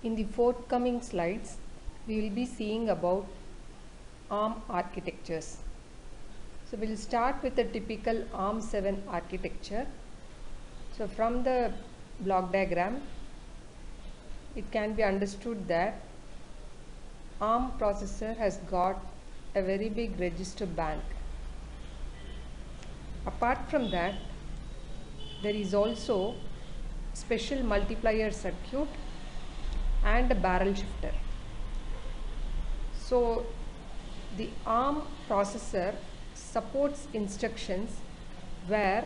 In the forthcoming slides, we will be seeing about ARM architectures. So we will start with the typical ARM7 architecture. So from the block diagram, it can be understood that ARM processor has got a very big register bank. Apart from that, there is also special multiplier circuit and a barrel shifter. So the ARM processor supports instructions where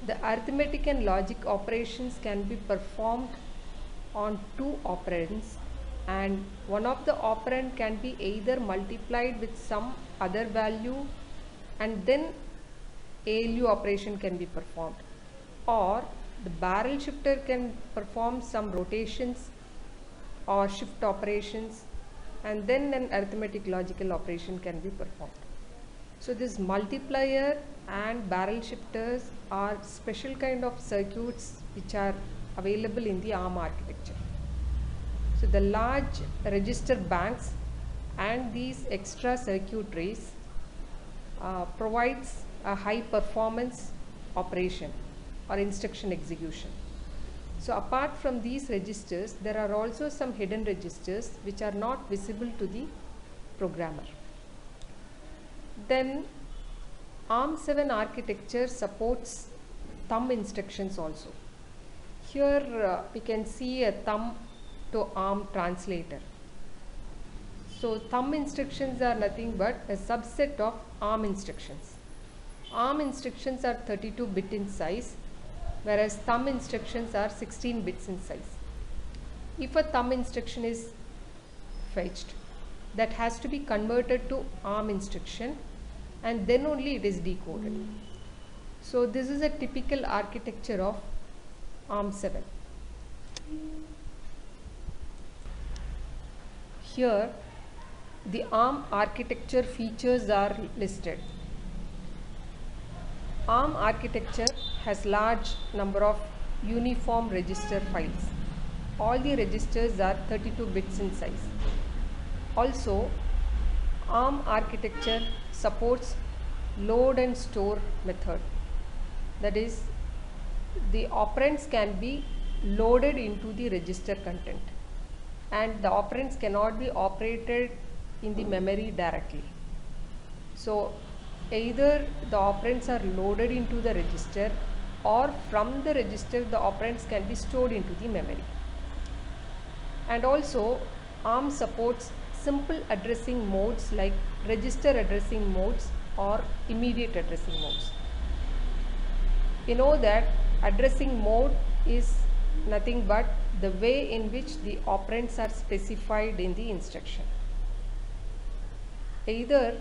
the arithmetic and logic operations can be performed on two operands, and one of the operand can be either multiplied with some other value and then ALU operation can be performed, or the barrel shifter can perform some rotations or shift operations, and then an arithmetic logical operation can be performed. So this multiplier and barrel shifters are special kind of circuits which are available in the ARM architecture. So the large register banks and these extra circuitries provides a high performance operation or instruction execution. So apart from these registers, there are also some hidden registers which are not visible to the programmer. Then ARM7 architecture supports thumb instructions also. Here we can see a thumb to ARM translator. So thumb instructions are nothing but a subset of ARM instructions. ARM instructions are 32 bit in size, whereas thumb instructions are 16 bits in size. If a thumb instruction is fetched, that has to be converted to ARM instruction and then only it is decoded. So this is a typical architecture of ARM7. Here the ARM architecture features are listed. ARM architecture has large number of uniform register files. All the registers are 32 bits in size. Also, ARM architecture supports load and store method. That is, the operands can be loaded into the register content and the operands cannot be operated in the memory directly. So either the operands are loaded into the register or from the register the operands can be stored into the memory. And also ARM supports simple addressing modes like register addressing modes or immediate addressing modes. You know that addressing mode is nothing but the way in which the operands are specified in the instruction. Either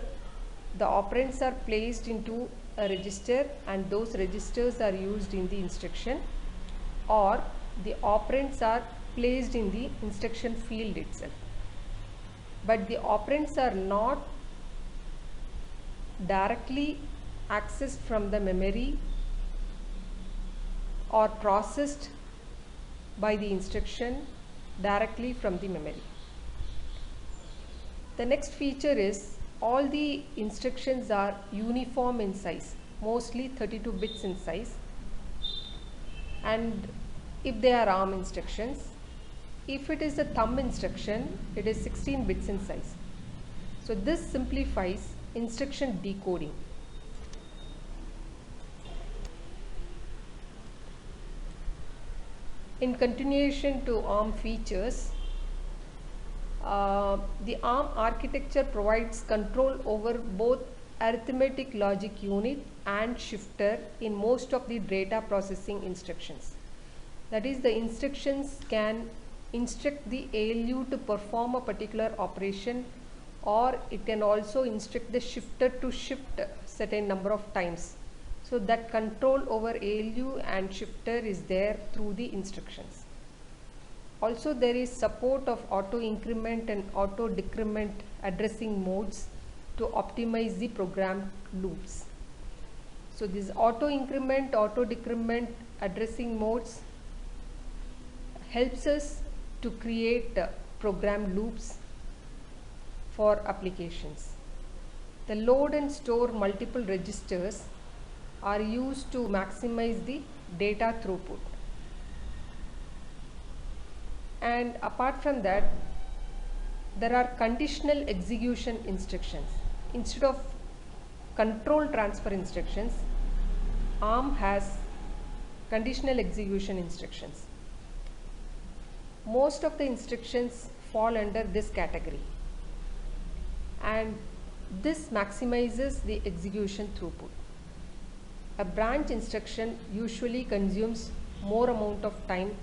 the operands are placed into a register and those registers are used in the instruction, or the operands are placed in the instruction field itself. But the operands are not directly accessed from the memory or processed by the instruction directly from the memory. The next feature is all the instructions are uniform in size, mostly 32 bits in size, and if they are ARM instructions, if it is a thumb instruction, it is 16 bits in size. So this simplifies instruction decoding. In continuation to ARM features, the ARM architecture provides control over both arithmetic logic unit and shifter in most of the data processing instructions. That is, the instructions can instruct the ALU to perform a particular operation, or it can also instruct the shifter to shift certain number of times. So that control over ALU and shifter is there through the instructions. Also there is support of auto increment and auto decrement addressing modes to optimize the program loops. So this auto increment, auto decrement addressing modes helps us to create program loops for applications. The load and store multiple registers are used to maximize the data throughput. And apart from that, there are conditional execution instructions. Instead of control transfer instructions, ARM has conditional execution instructions. Most of the instructions fall under this category, and this maximizes the execution throughput. A branch instruction usually consumes more amount of time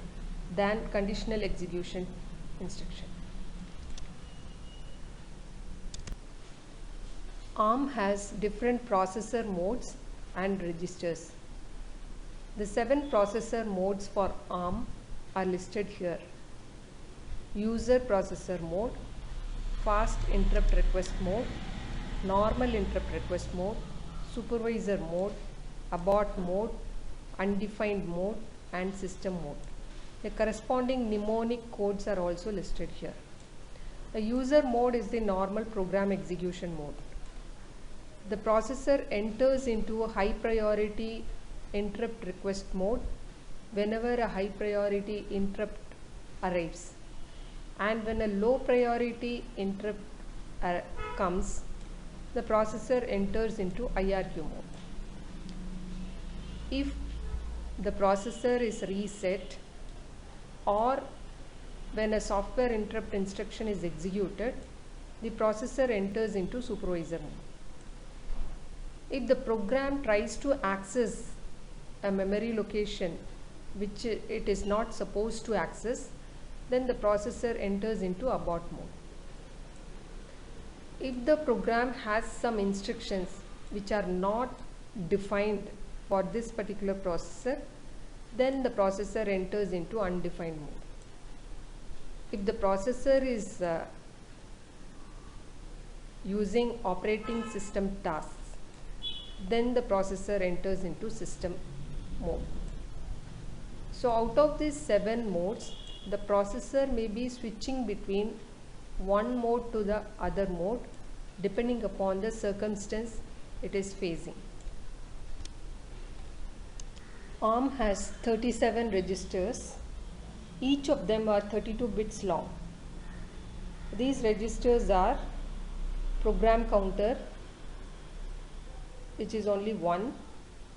than conditional execution instruction. ARM has different processor modes and registers. The 7 processor modes for ARM are listed here. User processor mode, fast interrupt request mode, normal interrupt request mode, supervisor mode, abort mode, undefined mode, and system mode. The corresponding mnemonic codes are also listed here. The user mode is the normal program execution mode. The processor enters into a high priority interrupt request mode whenever a high priority interrupt arrives, and when a low priority interrupt comes, the processor enters into IRQ mode. If the processor is reset, or when a software interrupt instruction is executed, the processor enters into supervisor mode. If the program tries to access a memory location which it is not supposed to access, then the processor enters into abort mode. If the program has some instructions which are not defined for this particular processor, then the processor enters into undefined mode. If the processor is using operating system tasks, then the processor enters into system mode. So out of these 7 modes, the processor may be switching between one mode to the other mode depending upon the circumstance it is facing. ARM has 37 registers. Each of them are 32 bits long. These registers are program counter, which is only 1.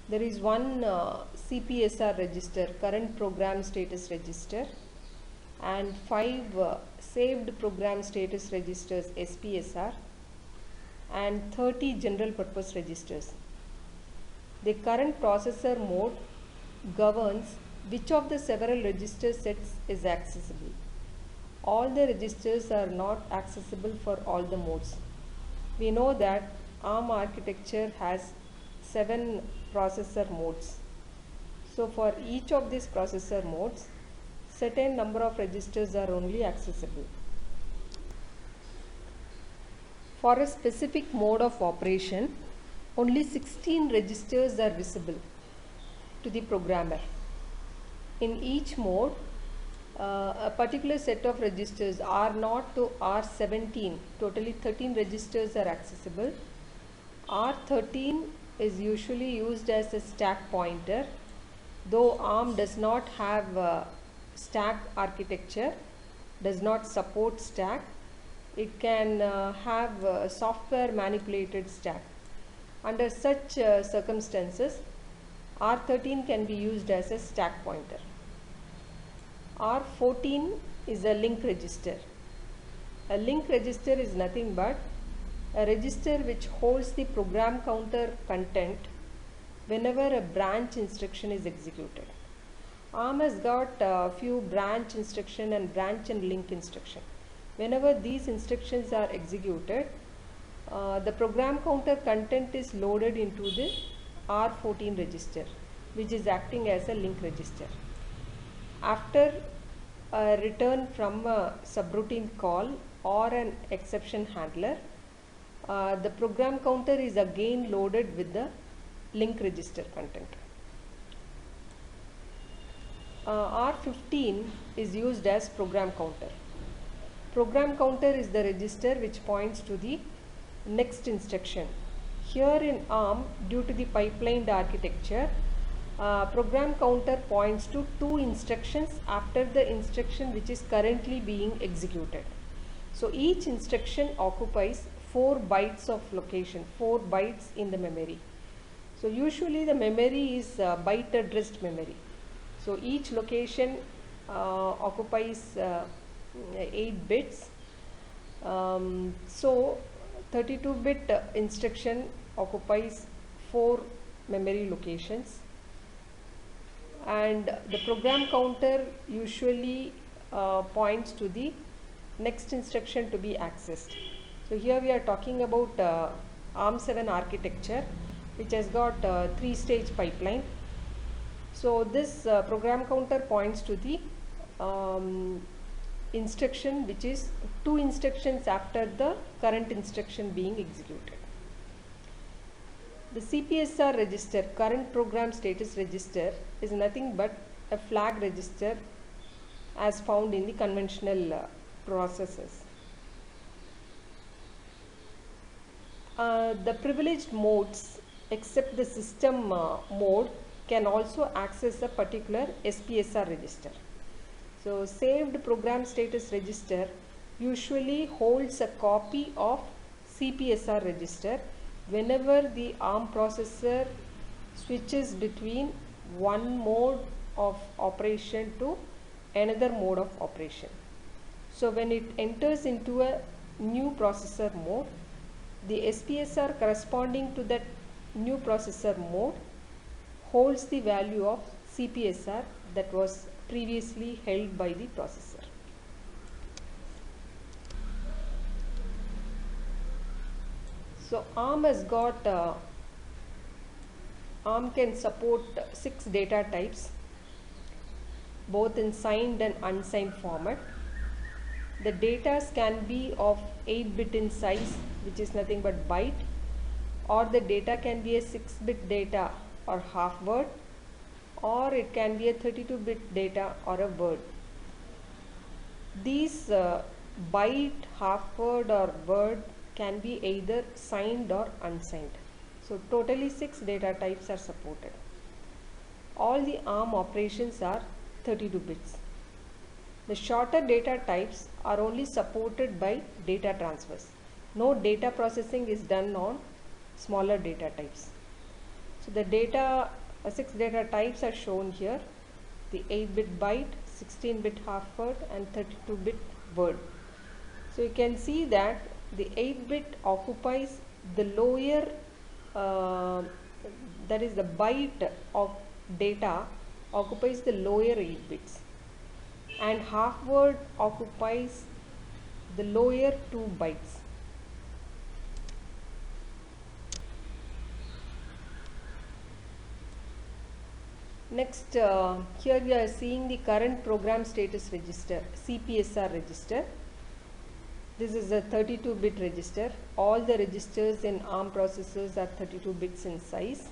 There is one CPSR register, current program status register, and 5 saved program status registers, SPSR, and 30 general purpose registers. The current processor mode governs which of the several register sets is accessible. All the registers are not accessible for all the modes. We know that ARM architecture has 7 processor modes. So for each of these processor modes, certain number of registers are only accessible. For a specific mode of operation, only 16 registers are visible to the programmer. In each mode, a particular set of registers R0 to R17, totally 13 registers are accessible. R13 is usually used as a stack pointer. Though ARM does not have stack architecture, does not support stack, it can have software manipulated stack. Under such circumstances, R13 can be used as a stack pointer. R14 is a link register. A link register is nothing but a register which holds the program counter content whenever a branch instruction is executed. ARM has got a few branch instruction and branch and link instruction. Whenever these instructions are executed, the program counter content is loaded into the R14 register, which is acting as a link register. After a return from a subroutine call or an exception handler, the program counter is again loaded with the link register content. R15 is used as program counter. Program counter is the register which points to the next instruction. Here in ARM, due to the pipelined architecture, program counter points to 2 instructions after the instruction which is currently being executed. So each instruction occupies 4 bytes of location, 4 bytes in the memory. So usually the memory is byte addressed memory. So each location occupies 8 bits. So 32-bit instruction occupies 4 memory locations, and the program counter usually points to the next instruction to be accessed. So here we are talking about ARM7 architecture, which has got 3-stage pipeline. So this program counter points to the instruction which is 2 instructions after the current instruction being executed. The CPSR register, current program status register, is nothing but a flag register as found in the conventional processors. The privileged modes, except the system mode, can also access a particular SPSR register. So saved program status register usually holds a copy of CPSR register whenever the ARM processor switches between one mode of operation to another mode of operation. So when it enters into a new processor mode, the SPSR corresponding to that new processor mode holds the value of CPSR that was previously held by the processor. So ARM has got ARM can support 6 data types, both in signed and unsigned format. The data can be of 8-bit in size, which is nothing but byte, or the data can be a 6-bit data or half word, or it can be a 32-bit data or a word. These byte, half word or word can be either signed or unsigned. So totally 6 data types are supported. All the ARM operations are 32 bits. The shorter data types are only supported by data transfers. No data processing is done on smaller data types. So the data 6 data types are shown here: the 8-bit byte, 16-bit half word and 32-bit word. So you can see that the 8-bit occupies the lower, that is the byte of data occupies the lower 8 bits, and half word occupies the lower 2 bytes. Next, here we are seeing the current program status register, CPSR register. This is a 32-bit register. All the registers in ARM processors are 32 bits in size.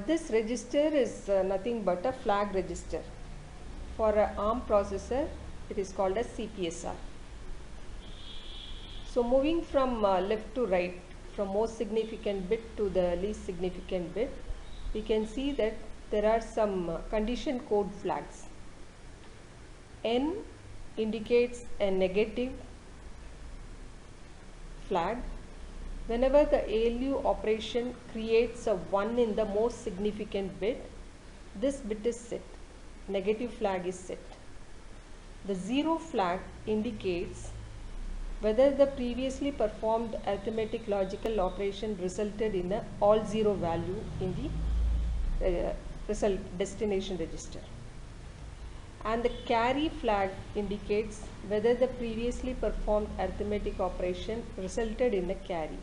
This register is nothing but a flag register. For an ARM processor, it is called as CPSR. So moving from left to right, from most significant bit to the least significant bit, we can see that there are some condition code flags. N indicates a negative flag. Whenever the ALU operation creates a 1 in the most significant bit, this bit is set. Negative flag is set. The 0 flag indicates whether the previously performed arithmetic logical operation resulted in a all 0 value in the result destination register. And the carry flag indicates whether the previously performed arithmetic operation resulted in a carry.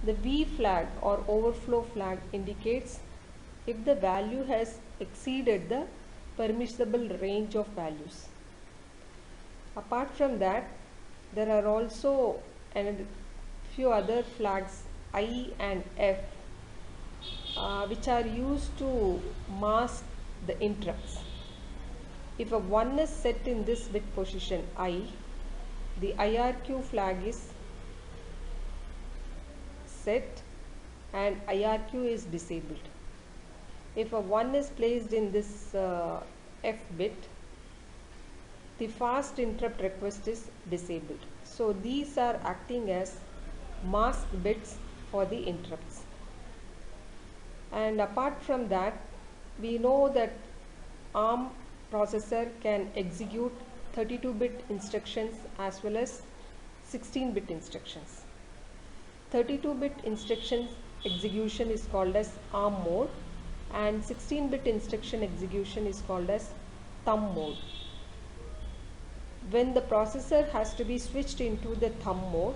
The V flag or overflow flag indicates if the value has exceeded the permissible range of values. Apart from that, there are also a few other flags I and F which are used to mask the interrupts. If a 1 is set in this bit position I, the IRQ flag is set and IRQ is disabled. If a 1 is placed in this F bit, the fast interrupt request is disabled. So these are acting as mask bits for the interrupts. And apart from that, we know that ARM processor can execute 32-bit instructions as well as 16-bit instructions. 32-bit instructions execution is called as ARM mode and 16-bit instruction execution is called as thumb mode. When the processor has to be switched into the thumb mode,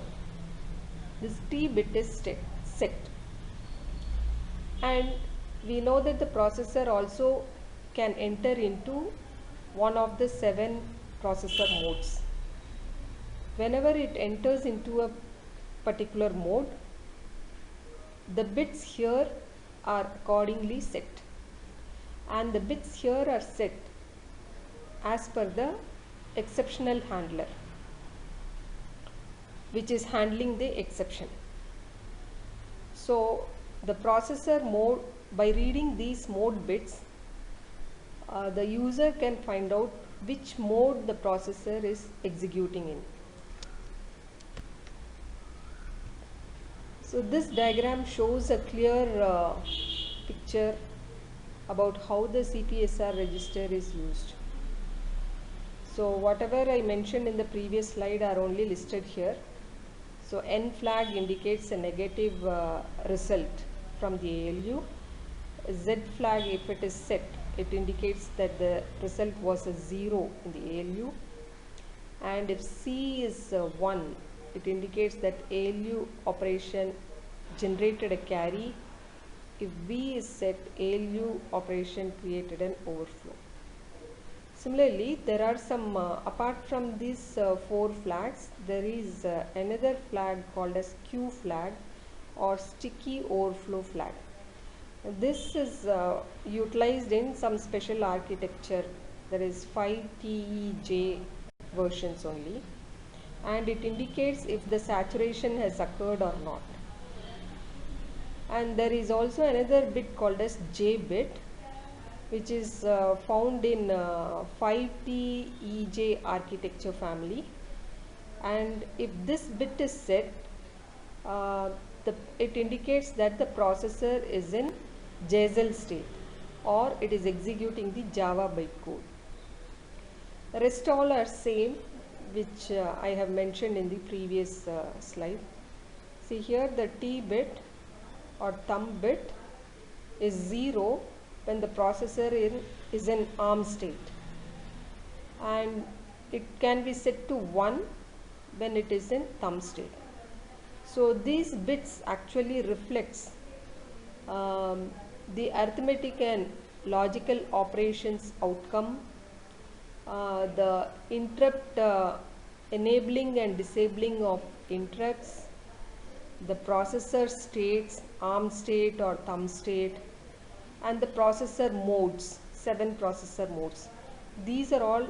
this T bit is set. And we know that the processor also can enter into one of the 7 processor modes. Whenever it enters into a particular mode, the bits here are accordingly set, and the bits here are set as per the exceptional handler, which is handling the exception. So the processor mode, by reading these mode bits, the user can find out which mode the processor is executing in. So this diagram shows a clear picture about how the CPSR register is used. So whatever I mentioned in the previous slide are only listed here. So N flag indicates a negative result from the ALU. Z flag, if it is set, it indicates that the result was a 0 in the ALU. And if C is 1, it indicates that ALU operation generated a carry. If B is set, ALU operation created an overflow. Similarly, there are some, apart from these 4 flags, there is another flag called as Q flag or sticky overflow flag. This is utilized in some special architecture. There is 5TEJ versions only, and it indicates if the saturation has occurred or not. And there is also another bit called as J bit, which is found in 5TEJ architecture family. And if this bit is set, it indicates that the processor is in JZL state or it is executing the Java bytecode. The rest all are same, which I have mentioned in the previous slide. See here, the T bit or thumb bit is 0 when the processor is in ARM state, and it can be set to 1 when it is in thumb state. So these bits actually reflects the arithmetic and logical operations outcome, the interrupt enabling and disabling of interrupts, the processor states, ARM state or thumb state, and the processor modes, 7 processor modes. These are all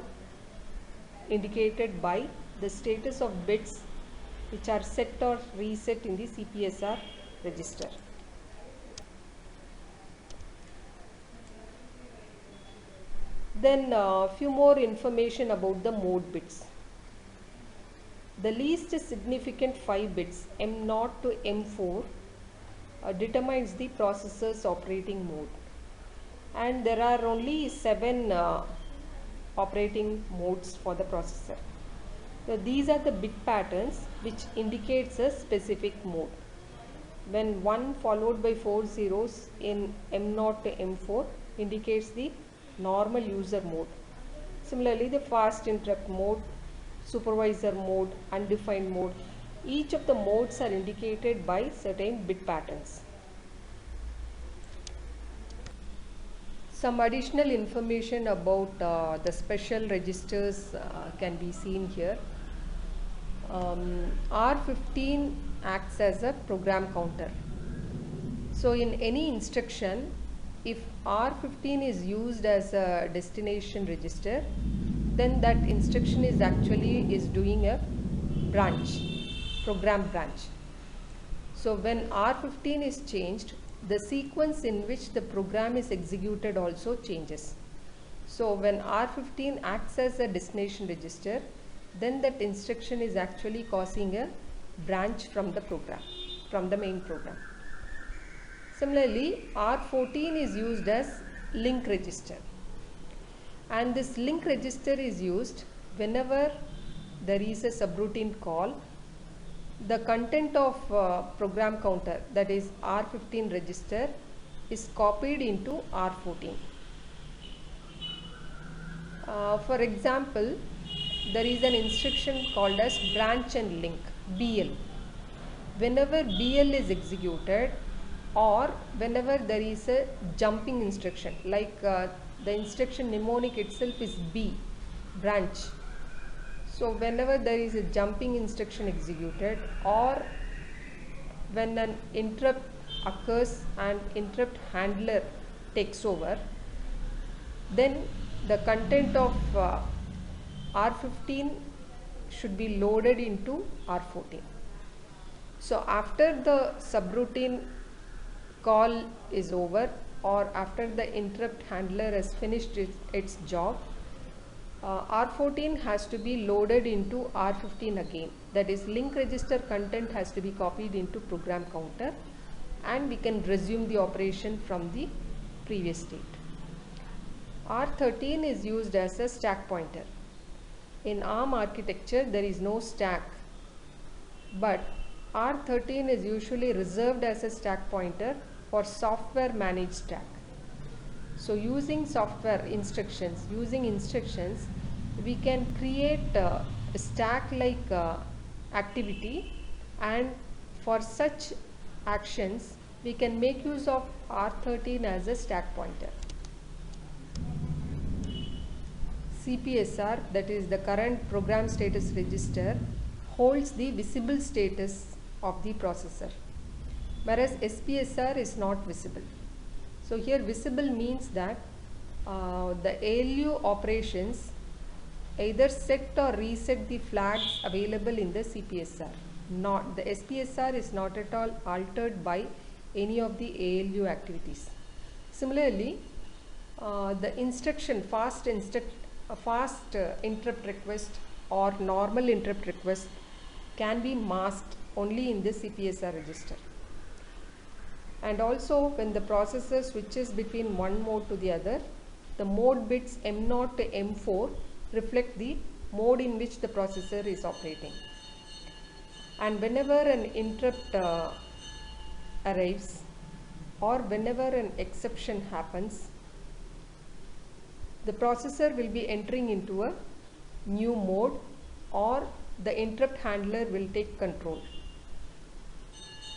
indicated by the status of bits which are set or reset in the CPSR register. Then few more information about the mode bits. The least significant 5 bits, M0 to M4, determines the processor's operating mode, and there are only 7 operating modes for the processor. So these are the bit patterns which indicates a specific mode. When 1 followed by 4 zeros in M0 to M4 indicates the normal user mode. Similarly, the fast interrupt mode, supervisor mode, undefined mode, each of the modes are indicated by certain bit patterns. Some additional information about the special registers can be seen here. R15 acts as a program counter. So in any instruction, if R15 is used as a destination register, then that instruction is actually doing a branch, program branch. So when R15 is changed, the sequence in which the program is executed also changes. So when R15 acts as a destination register, then that instruction is actually causing a branch from the program, from the main program. Similarly, R14 is used as link register, and this link register is used whenever there is a subroutine call. The content of program counter, that is R15 register, is copied into R14. For example, there is an instruction called as branch and link, BL. Whenever BL is executed, or whenever there is a jumping instruction, like the instruction mnemonic itself is B, branch. So whenever there is a jumping instruction executed, or when an interrupt occurs and interrupt handler takes over, then the content of R15 should be loaded into R14. So after the subroutine call is over, or after the interrupt handler has finished its job, R14 has to be loaded into R15 again. That is, link register content has to be copied into program counter, and we can resume the operation from the previous state. R13 is used as a stack pointer. In ARM architecture, there is no stack, but R13 is usually reserved as a stack pointer for software managed stack. So using instructions, we can create a stack like activity, and for such actions we can make use of R13 as a stack pointer. CPSR, that is the current program status register, holds the visible status of the processor, whereas SPSR is not visible. So here visible means that the ALU operations either set or reset the flags available in the CPSR. The SPSR is not at all altered by any of the ALU activities. Similarly, the instruction fast interrupt request or normal interrupt request can be masked only in the CPSR register. And also, when the processor switches between one mode to the other, the mode bits M0 to M4 reflect the mode in which the processor is operating. And whenever an interrupt arrives, or whenever an exception happens, the processor will be entering into a new mode, or the interrupt handler will take control.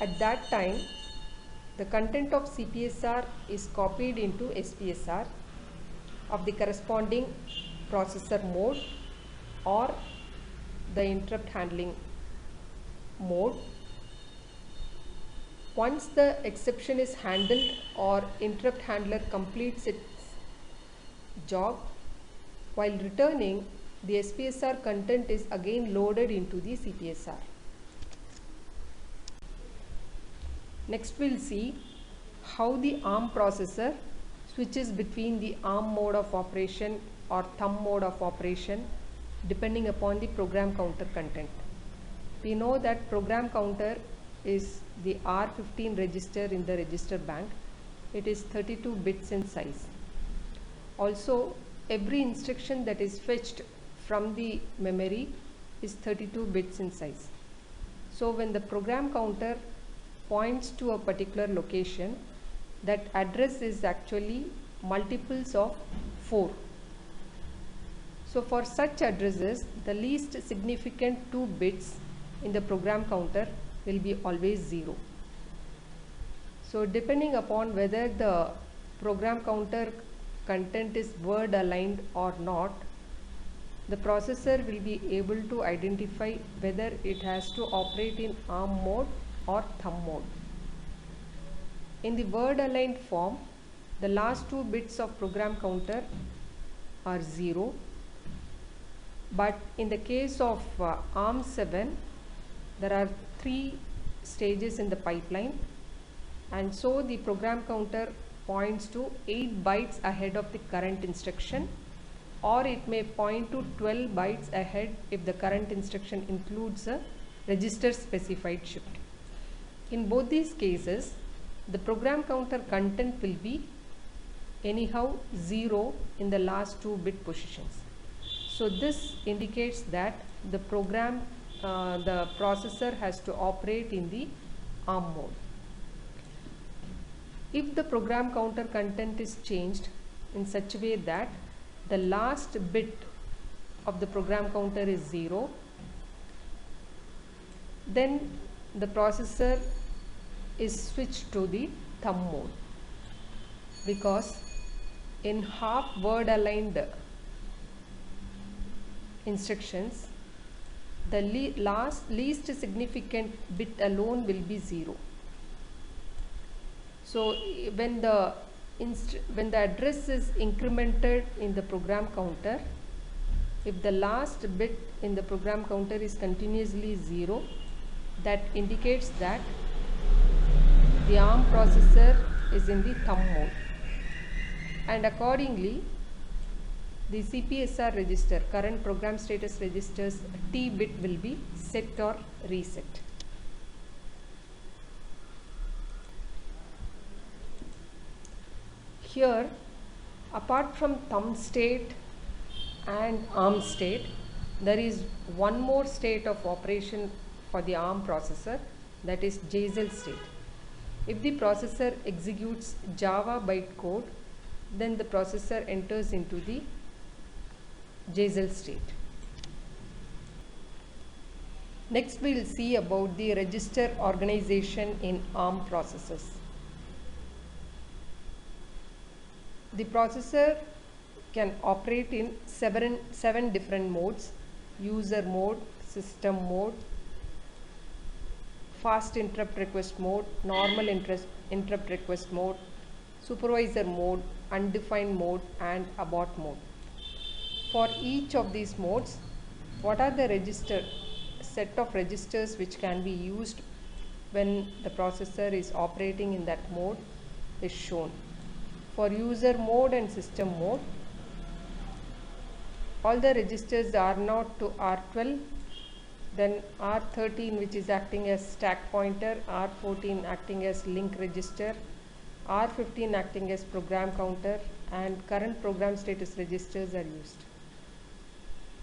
At that time, the content of CPSR is copied into SPSR of the corresponding processor mode or the interrupt handling mode. Once the exception is handled or interrupt handler completes its job, while returning, the SPSR content is again loaded into the CPSR. Next we'll see how the ARM processor switches between the ARM mode of operation or thumb mode of operation depending upon the program counter content. We know that program counter is the R15 register in the register bank. It is 32 bits in size. Also, every instruction that is fetched from the memory is 32 bits in size. So when the program counter points to a particular location, that address is actually multiples of 4. So for such addresses, the least significant 2 bits in the program counter will be always 0. So depending upon whether the program counter content is word aligned or not, the processor will be able to identify whether it has to operate in ARM mode or thumb mode. In the word aligned form, the last two bits of program counter are 0, but in the case of ARM7 there are 3 stages in the pipeline, and so the program counter points to 8 bytes ahead of the current instruction, or it may point to 12 bytes ahead if the current instruction includes a register specified shift. In both these cases, the program counter content will be anyhow 0 in the last 2 bit positions. So this indicates that the processor has to operate in the ARM mode. If the program counter content is changed in such a way that the last bit of the program counter is 0, then the processor is switched to the thumb mode, because in half word aligned instructions the least significant bit alone will be 0. So when the address is incremented in the program counter, if the last bit in the program counter is continuously 0, that indicates that the ARM processor is in the thumb mode, and accordingly the CPSR register, current program status register's T bit, will be set or reset. Here, apart from thumb state and ARM state, there is one more state of operation for the ARM processor, that is JZL state. If the processor executes Java bytecode, then the processor enters into the JZL state. Next we will see about the register organization in ARM processors. The processor can operate in seven different modes: user mode, system mode, fast interrupt request mode, normal interrupt request mode, supervisor mode, undefined mode, and abort mode. For each of these modes, what are the set of registers which can be used when the processor is operating in that mode is shown. For user mode and system mode, all the registers are R0 to R12, then R13 which is acting as stack pointer, R14 acting as link register, R15 acting as program counter, and current program status registers are used.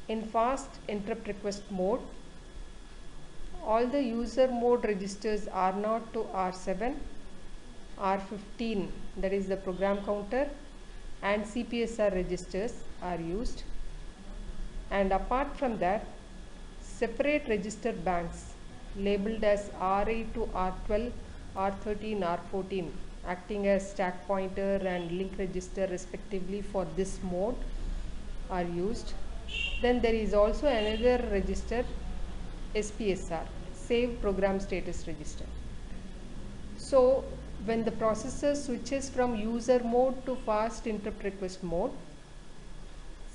In fast interrupt request mode, all the user mode registers R0 to R7, R15 that is the program counter, and CPSR registers are used. And apart from that, separate register banks labeled as R8 to R12, R13, R14 acting as stack pointer and link register respectively for this mode are used. Then there is also another register, SPSR, save program status register. So when the processor switches from user mode to fast interrupt request mode,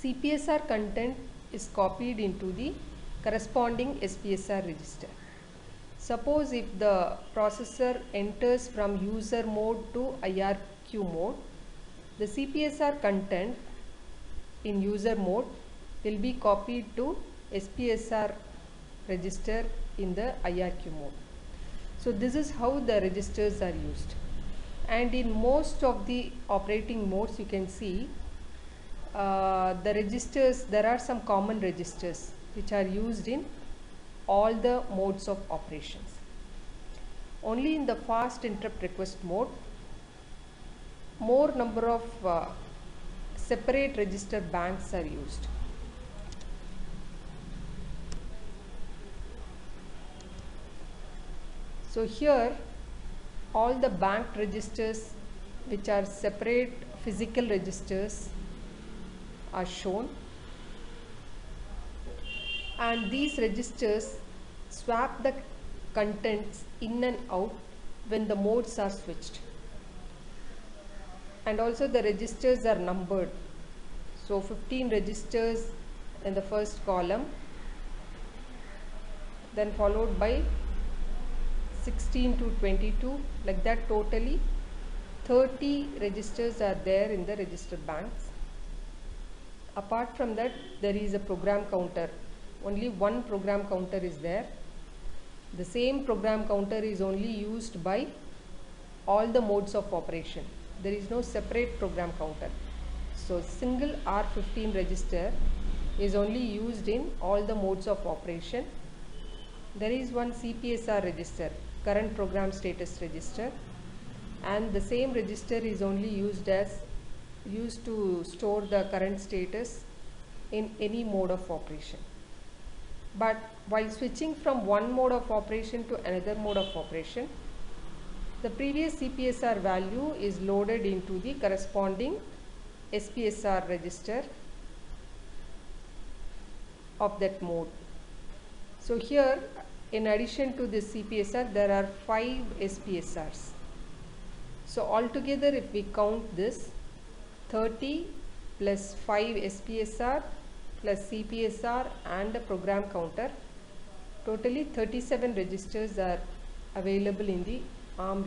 CPSR content is copied into the corresponding SPSR register. Suppose if the processor enters from user mode to IRQ mode, the CPSR content in user mode will be copied to SPSR register in the IRQ mode. So this is how the registers are used. And in most of the operating modes, you can see the registers, there are some common registers which are used in all the modes of operations. Only in the fast interrupt request mode, more number of separate register banks are used. So here all the banked registers which are separate physical registers are shown, and these registers swap the contents in and out when the modes are switched. and also the registers are numbered. So 15 registers in the first column, then followed by 16 to 22, like that totally 30 registers are there in the register banks. Apart from that, there is a program counter. Only one program counter is there. The same program counter is only used by all the modes of operation. There is no separate program counter. So single R15 register is only used in all the modes of operation. There is one CPSR register, current program status register, and the same register is only used to store the current status in any mode of operation. But while switching from one mode of operation to another mode of operation, the previous CPSR value is loaded into the corresponding SPSR register of that mode. So here, in addition to this CPSR, there are 5 SPSRs. So altogether, if we count this, 30 plus 5 SPSR plus CPSR and a program counter, totally 37 registers are available in the ARM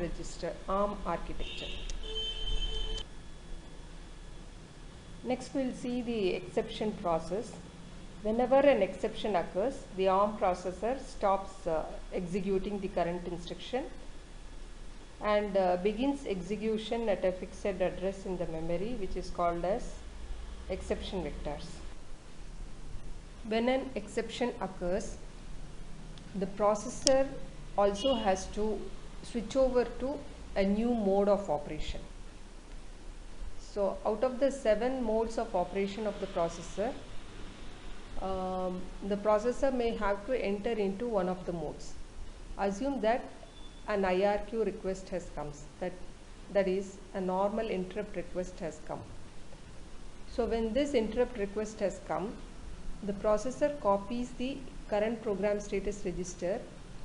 architecture. Next, we will see the exception process. Whenever an exception occurs, the ARM processor stops executing the current instruction and begins execution at a fixed address in the memory, which is called as exception vectors. When an exception occurs, the processor also has to switch over to a new mode of operation. So out of the 7 modes of operation of the processor may have to enter into one of the modes. Assume that an IRQ request has come, that is a normal interrupt request has come. So when this interrupt request has come, the processor copies the current program status register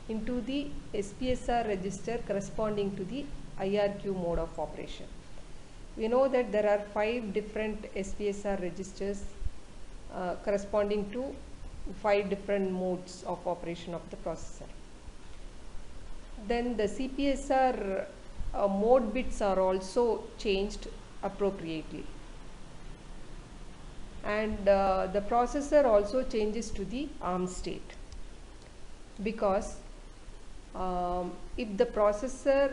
into the SPSR register corresponding to the IRQ mode of operation. We know that there are 5 different SPSR registers corresponding to 5 different modes of operation of the processor. Then the CPSR mode bits are also changed appropriately, and the processor also changes to the ARM state, because if the processor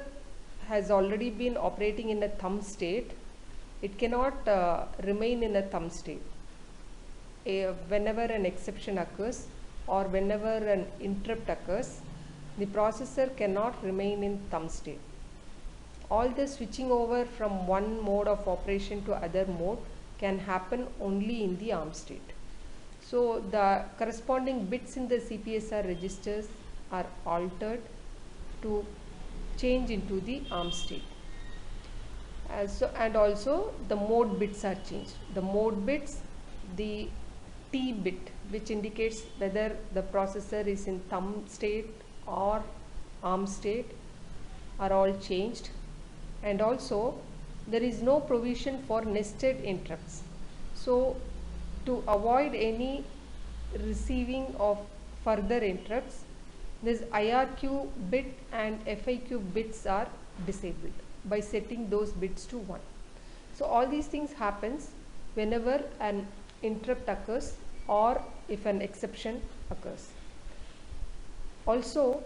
has already been operating in a thumb state, it cannot remain in a thumb state. Whenever an exception occurs or whenever an interrupt occurs, the processor cannot remain in thumb state. All the switching over from one mode of operation to other mode can happen only in the ARM state. So the corresponding bits in the CPSR registers are altered to change into the ARM state. And also the mode bits are changed. The mode bits, the T bit, which indicates whether the processor is in thumb state or ARM state, are all changed. And also there is no provision for nested interrupts. So to avoid any receiving of further interrupts, this IRQ bit and FIQ bits are disabled by setting those bits to 1. So all these things happens whenever an interrupt occurs or if an exception occurs. Also,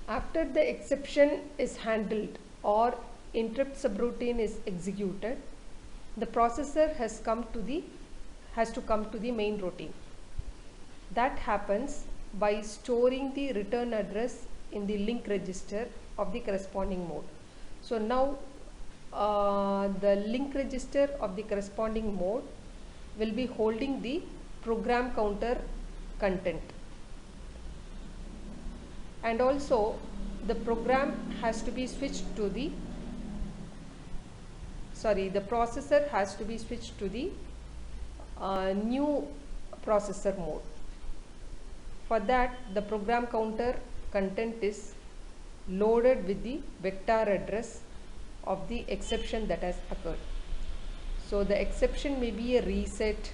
after the exception is handled or interrupt subroutine is executed, the processor has to come to the main routine. That happens by storing the return address in the link register of the corresponding mode. So now the link register of the corresponding mode will be holding the program counter content, and also the program has to be switched to the processor has to be switched to the new processor mode. For that, the program counter content is loaded with the vector address of the exception that has occurred. So the exception may be a reset,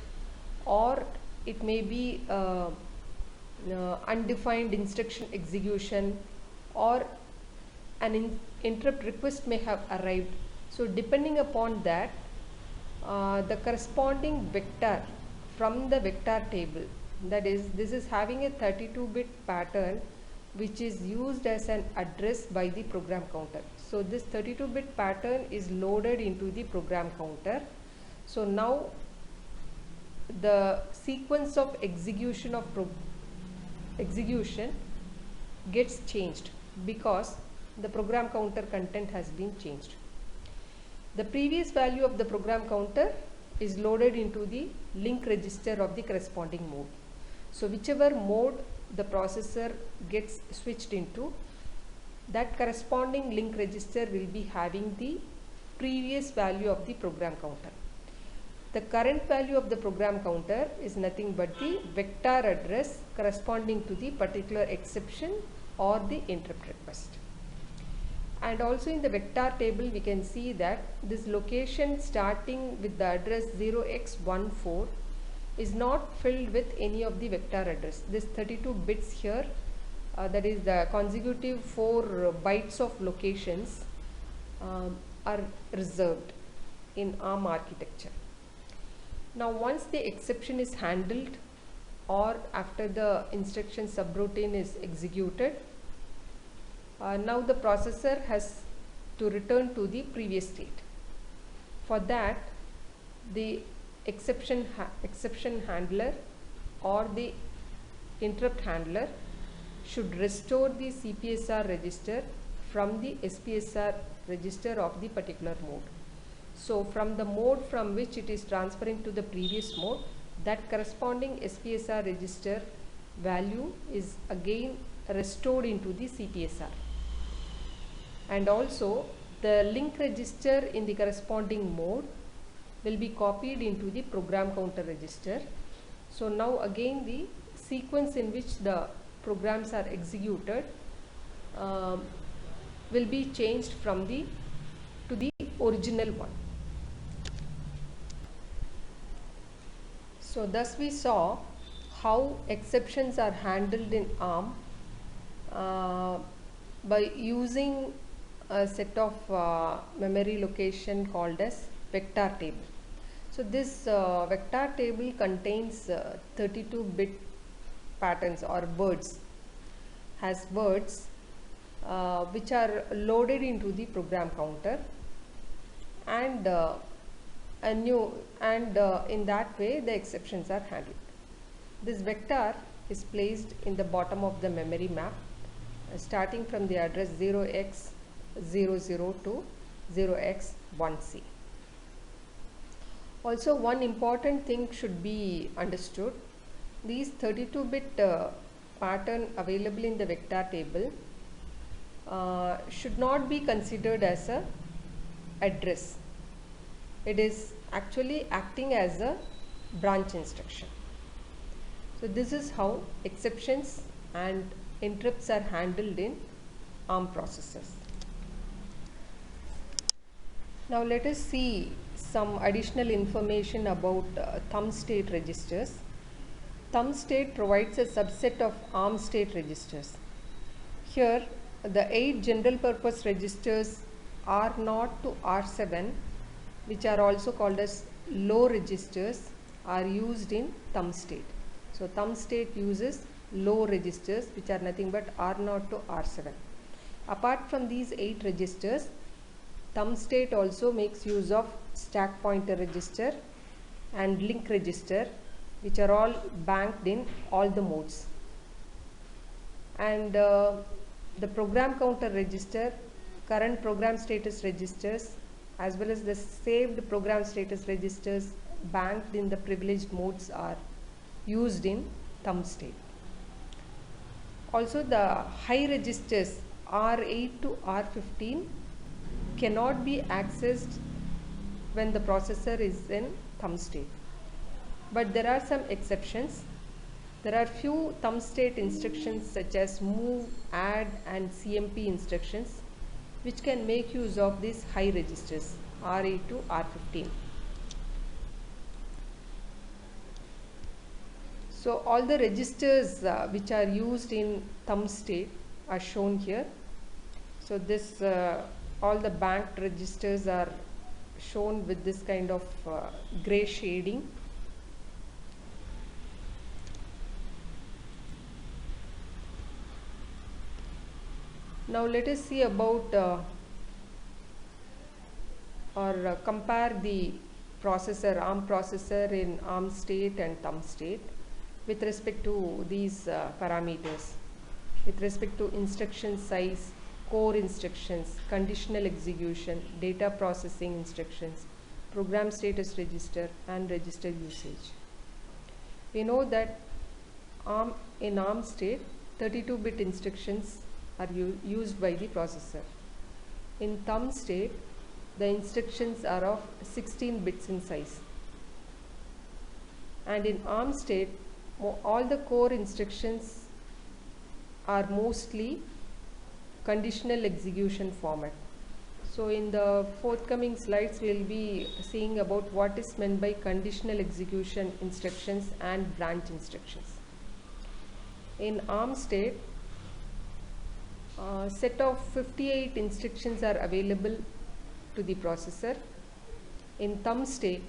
or it may be undefined instruction execution, or an interrupt request may have arrived. So depending upon that, the corresponding vector from the vector table, that is, this is having a 32-bit pattern which is used as an address by the program counter. So this 32-bit pattern is loaded into the program counter. So now the sequence of execution gets changed because the program counter content has been changed. The previous value of the program counter is loaded into the link register of the corresponding mode. So whichever mode the processor gets switched into, that corresponding link register will be having the previous value of the program counter. The current value of the program counter is nothing but the vector address corresponding to the particular exception or the interrupt request. And also in the vector table we can see that this location starting with the address 0x14 is not filled with any of the vector address. This 32 bits here, that is the consecutive 4 bytes of locations are reserved in ARM architecture. Now once the exception is handled or after the instruction subroutine is executed, now the processor has to return to the previous state. For that, the exception handler or the interrupt handler should restore the CPSR register from the SPSR register of the particular mode. So from the mode from which it is transferring to the previous mode, that corresponding SPSR register value is again restored into the CPSR. And also the link register in the corresponding mode will be copied into the program counter register. So now again the sequence in which the programs are executed will be changed from the to the original one. So thus we saw how exceptions are handled in ARM by using a set of memory location called as vector table. So this vector table contains 32-bit patterns or words, has words which are loaded into the program counter, and in that way the exceptions are handled. This vector is placed in the bottom of the memory map starting from the address 0x00 to 0x1c. Also one important thing should be understood: these 32-bit pattern available in the vector table should not be considered as a address. It is actually acting as a branch instruction. So this is how exceptions and interrupts are handled in ARM processors. Now let us see some additional information about thumb state registers. Thumb state provides a subset of ARM state registers. Here the 8 general purpose registers R0 to R7, which are also called as low registers, are used in thumb state. So thumb state uses low registers which are nothing but R0 to R7. Apart from these 8 registers, thumb state also makes use of stack pointer register and link register, which are all banked in all the modes. And the program counter register, current program status registers, as well as the saved program status registers banked in the privileged modes are used in thumb state. Also the high registers R8 to R15 cannot be accessed when the processor is in thumb state. But there are some exceptions. There are few thumb state instructions such as move, add and CMP instructions, which can make use of these high registers R8 to R15. So all the registers which are used in thumb state are shown here. So this all the banked registers are shown with this kind of gray shading. Now let us see about compare the processor, ARM processor in ARM state and thumb state with respect to these parameters, with respect to instruction size, core instructions, conditional execution, data processing instructions, program status register, and register usage. We know that in ARM state 32-bit instructions are used by the processor. In thumb state, the instructions are of 16 bits in size. And in ARM state, all the core instructions are mostly conditional execution format. So in the forthcoming slides, we will be seeing about what is meant by conditional execution instructions and branch instructions. In ARM state, set of 58 instructions are available to the processor. In thumb state,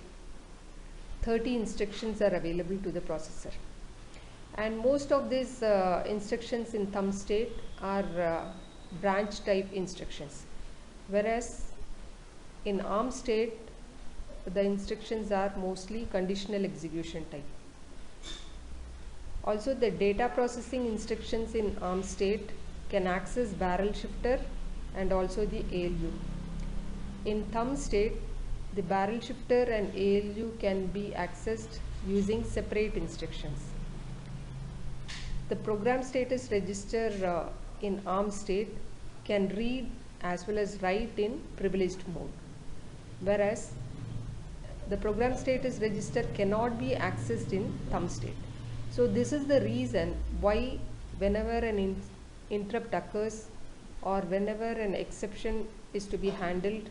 30 instructions are available to the processor. And most of these instructions in thumb state are branch type instructions, whereas in ARM state the instructions are mostly conditional execution type. Also, the data processing instructions in ARM state can access barrel shifter and also the ALU. In thumb state, the barrel shifter and ALU can be accessed using separate instructions. The program status register in ARM state can read as well as write in privileged mode, whereas the program status register cannot be accessed in thumb state. So this is the reason why whenever an interrupt occurs or whenever an exception is to be handled,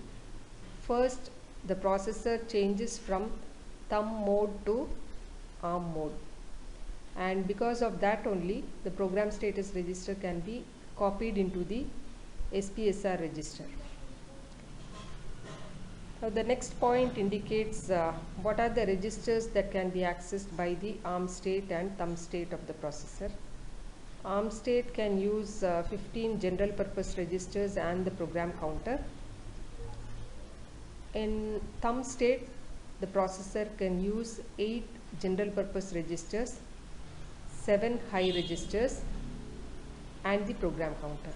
first the processor changes from thumb mode to ARM mode, and because of that only the program status register can be copied into the SPSR register. Now the next point indicates what are the registers that can be accessed by the ARM state and thumb state of the processor. ARM state can use 15 general purpose registers and the program counter. In thumb state, the processor can use 8 general purpose registers, 7 high registers, and the program counter.